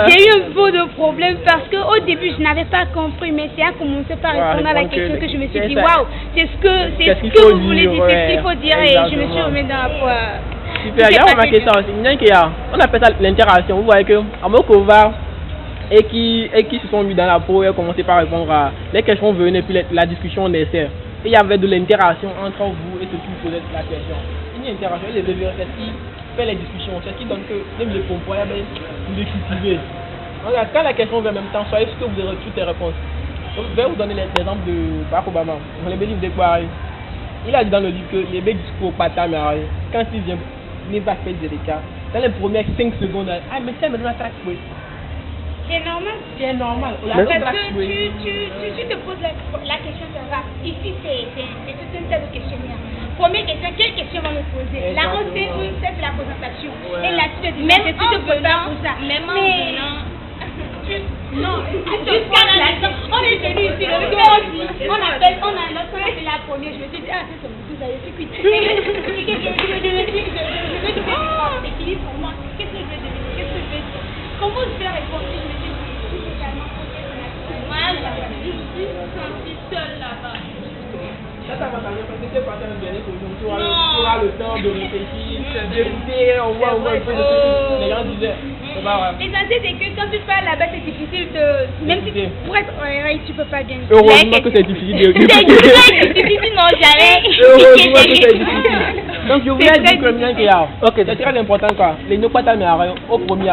J'ai eu un peu de problème parce qu'au début, je n'avais pas compris, mais c'est à commencer par répondre à la question que je me suis dit, waouh, c'est ce que vous voulez dire, c'est ce qu'il faut dire, et je me suis remis dans la foi. Super, il y a remarqué ça aussi. On appelle ça l'interaction. Vous voyez que Amokova et qui se sont mis dans la peau et ont commencé par répondre à les questions venaient, puis la discussion naissait. Et il y avait de l'interaction entre vous et ceux qui vous posaient la question. Une interaction, c'est ce qui fait les discussions, c'est ce qui donne que même les composants, vous les cultivez. Regarde, quand la question vient en même temps, soyez sûr que vous aurez toutes les réponses. Donc, je vais vous donner l'exemple de Barack Obama. Dans le livre de quoi il a dit dans le livre que les mecs discours pas ta mère. Quand il vient, il va faire des cas. Dans les premières 5 secondes, mais ça me donne un oui. C'est normal. C'est normal. Parce que tu te poses la question, ça va. Ici, c'est tout un tas de questionnaires. Première question, quelle question va me poser? La honte, c'est la présentation. Ouais. Et là, tu te dis, même tu te prépares pour ça. Même en venant. Non, jusqu'à là, on est venu ici, on appelle la première, je me suis dit, ah, c'est son ça, je suis quitte. Je me suis dit, c'est fini pour moi. Qu'est-ce que je vais dire? Comment je vais répondre? Je me suis dit, je suis totalement moi, je suis sentie seule là-bas. Ça va t'arriver parce que tu es parti à un bien tu auras le temps de réfléchir, d'écouter, on voit un peu de ce que les gens disaient. L'essentiel c'est que quand tu parles là-bas, c'est difficile de. Même si pour être oreille, tu peux pas bien. Heureusement que c'est difficile de. C'est difficile, non, jamais. Heureusement que c'est difficile. Donc je voulais dire que ok, c'est très important quoi. Les ne pas t'amener au premier